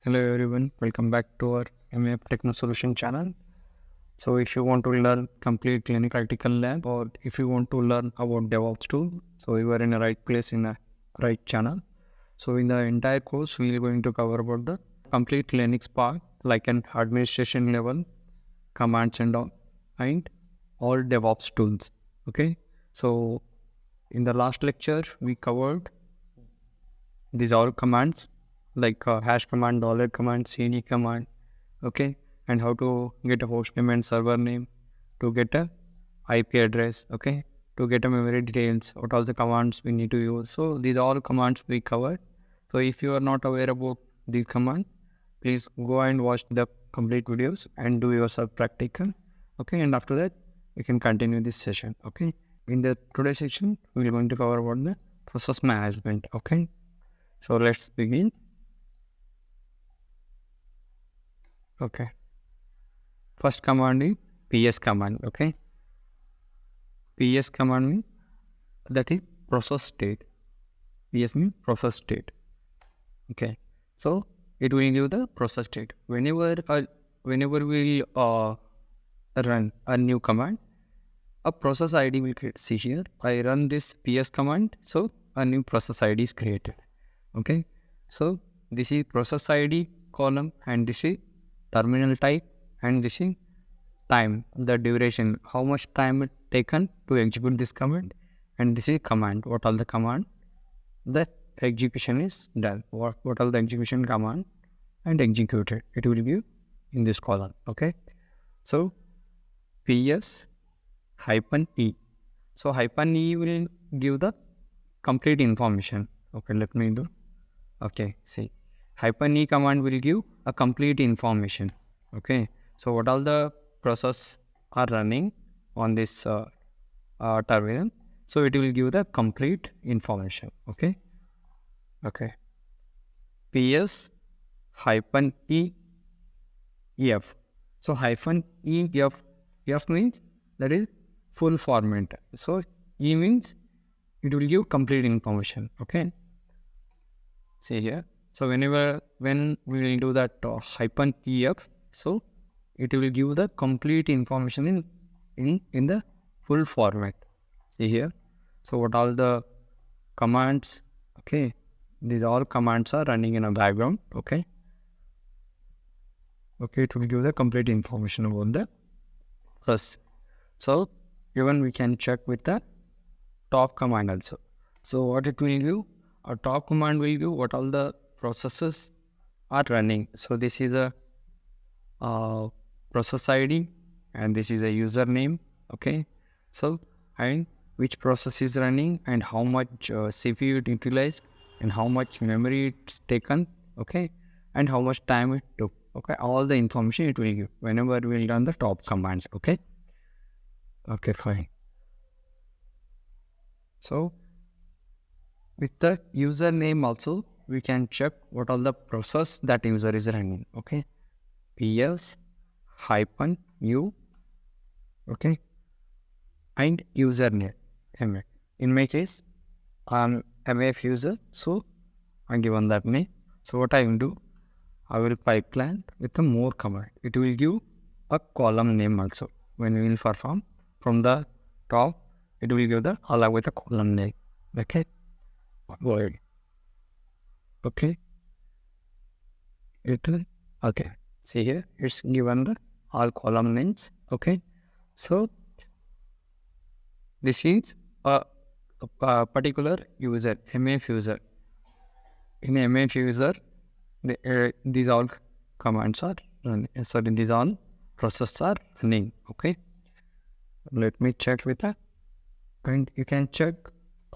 Hello everyone, welcome back to our MAF Techno Solution channel. So if you want to learn complete clinic practical lab or if you want to learn about DevOps tool, so you are in the right place in a right channel. So in the entire course, we are going to cover about the complete Linux part like an administration level, commands and all DevOps tools. Okay. So in the last lecture, we covered these all commands like hash command, dollar command, cd command, okay, and how to get a host name and server name, to get a IP address, okay, to get a memory details, what all the commands we need to use. So these are all commands we covered. So if you are not aware about the command, please go and watch the complete videos and do yourself practical, okay, and after that we can continue this session, okay. In the today's section, we are going to cover about the process management, okay. So let's begin. Okay. First command is PS command. Okay. PS command means that is process state. PS means process state. Okay. So it will give the process state. Whenever we run a new command, a process ID will create. See here, I run this PS command, so a new process ID is created. Okay. So this is process ID column and this is terminal type and this is time, the duration, how much time it taken to execute this command, and this is command, what all the command, the execution is done, what all the execution command and executed, it will give in this column, okay. So PS hyphen E. So hyphen E will give the complete information. Okay, let me do. Okay, see, hyphen E command will give a complete information. Okay, so what all the process are running on this terminal, so it will give the complete information. Okay, okay. PS hyphen E F. So hyphen E F. F means that is full format. So E means it will give complete information. Okay. See here. So when we will do that hyphen EF, so it will give the complete information in the full format. See here. So what all the commands, okay, these all commands are running in a background, okay. Okay, it will give the complete information about the plus. So even we can check with the top command also. So what it will give, a top command will give what all the processes are running. So this is a process ID and this is a username, okay. So and which process is running and how much CPU it utilized and how much memory it's taken, okay, and how much time it took, okay. All the information it will give whenever we will run the top command, okay. Okay, fine. So with the username also, we can check what all the process that user is running, okay. PS hyphen U, okay, and username. MF. In my case, I'm MF user, so I'm given that name. So what I will do, I will pipeline with the more command. It will give a column name also. When we will perform from the top, it will give the along with a column name. Okay. Word. Okay. It will, okay. See here, it's given the all column names. Okay. So this is a particular user, MF user. In MF user, these all commands are running. Sorry, these all processes are running. Okay. Let me check with that. And you can check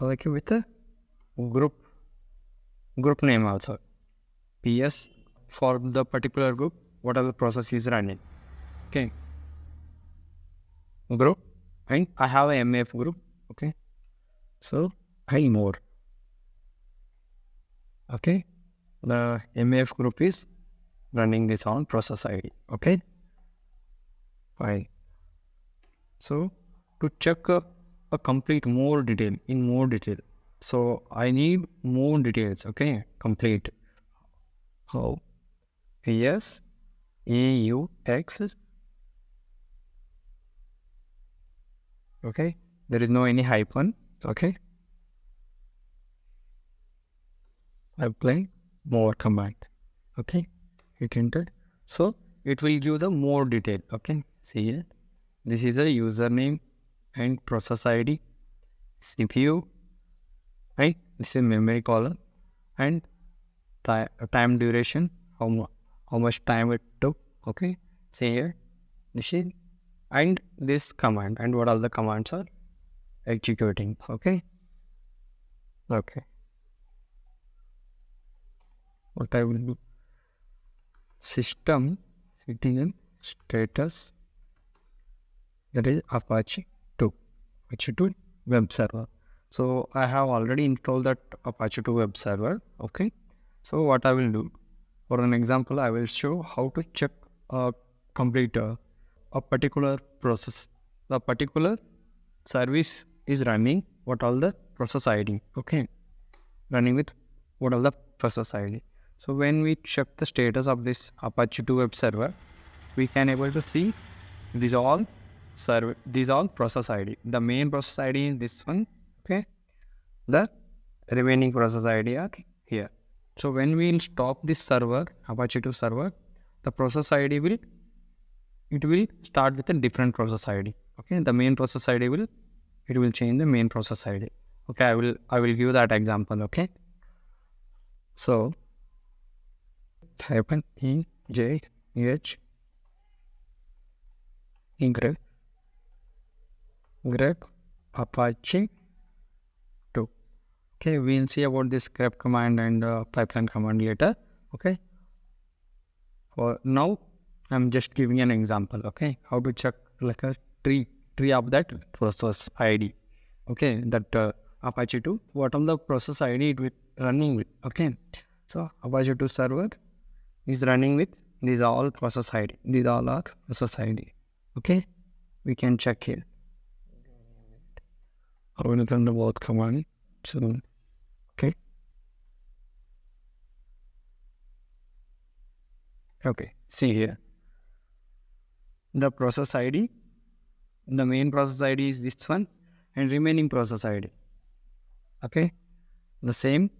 like with the group name also. PS for the particular group, what are the process is running. Okay. Group, and I have a MF group. Okay. So I more. Okay. The MF group is running this on process ID. Okay. Fine. So to check a complete more detail in more detail. So I need more details. Okay. Complete. How? PS EUX. Okay, there is no any hyphen. Okay, apply more command. Okay, hit enter. So it will give the more detail. Okay, see here. This is the username and process ID, CPU, right? This is memory column and time duration. How much time it took. Okay, see here. This is and this command and what all the commands are executing. Okay. What I will do, system ctl status, that is Apache 2 web server. So I have already installed that Apache 2 web server. Okay, so what I will do, for an example, I will show how to check complete a particular process, the particular service is running, what all the process ID. Okay, running with what all the process ID. So when we check the status of this Apache 2 web server, we can able to see these all process ID. The main process ID is this one. Okay, the remaining process ID are here. So when we will stop this server, Apache 2 server, the process ID will start with a different process ID. Okay, the main process ID will change the main process ID. Okay, I will give that example. Okay, so hyphen grep Apache 2. Okay, we will see about this grep command and pipeline command later. Okay, for now I'm just giving an example. Okay, how to check like a tree of that process ID. Okay, that Apache 2, what on the process ID it will running with. Okay, so Apache 2 server is running with these all process ID. These all are process ID. Okay, we can check here. I will run the word command. So okay, see here. The process ID, the main process ID is this one, and remaining process ID. Okay, the same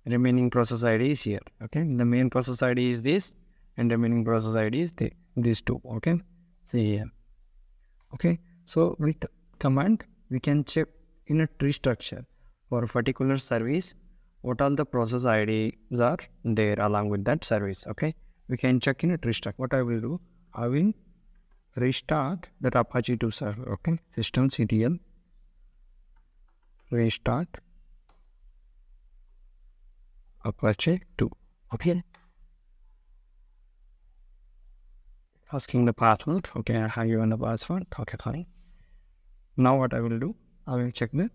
remaining process ID is here. Okay, the main process ID is this, and remaining process ID is these two. Okay, see here. Okay, so with command we can check in a tree structure for a particular service what all the process IDs are there along with that service. Okay, we can check in a tree structure. What I will do, I will restart that Apache 2 server. Okay, systemctl restart Apache 2. Okay, asking the password. Okay, I have given the password. Okay, fine. Now what I will do, I will check the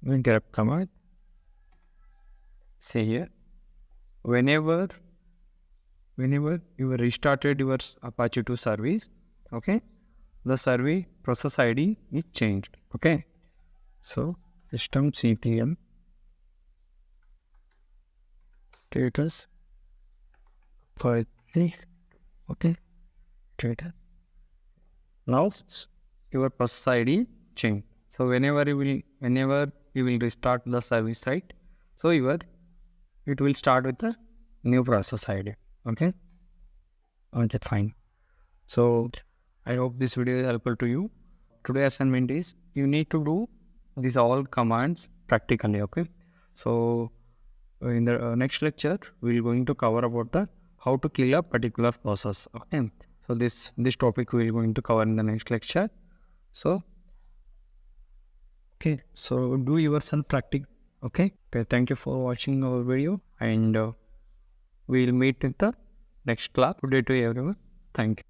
grep command. See here, whenever you restarted your Apache 2 service, okay, the service process ID is changed. Okay, so systemctl status Apache. Okay, status. Now your process ID change. So whenever you will restart the service site, so it will start with the new process ID. Okay, fine. So I hope this video is helpful to you. Today's assignment is you need to do these all commands practically. Okay, so in the next lecture we are going to cover about the how to kill a particular process. Okay, so this topic we are going to cover in the next lecture. So okay, so do yourself practice. Okay, thank you for watching our video, and we'll meet in the next class. Good day to everyone. Thank you.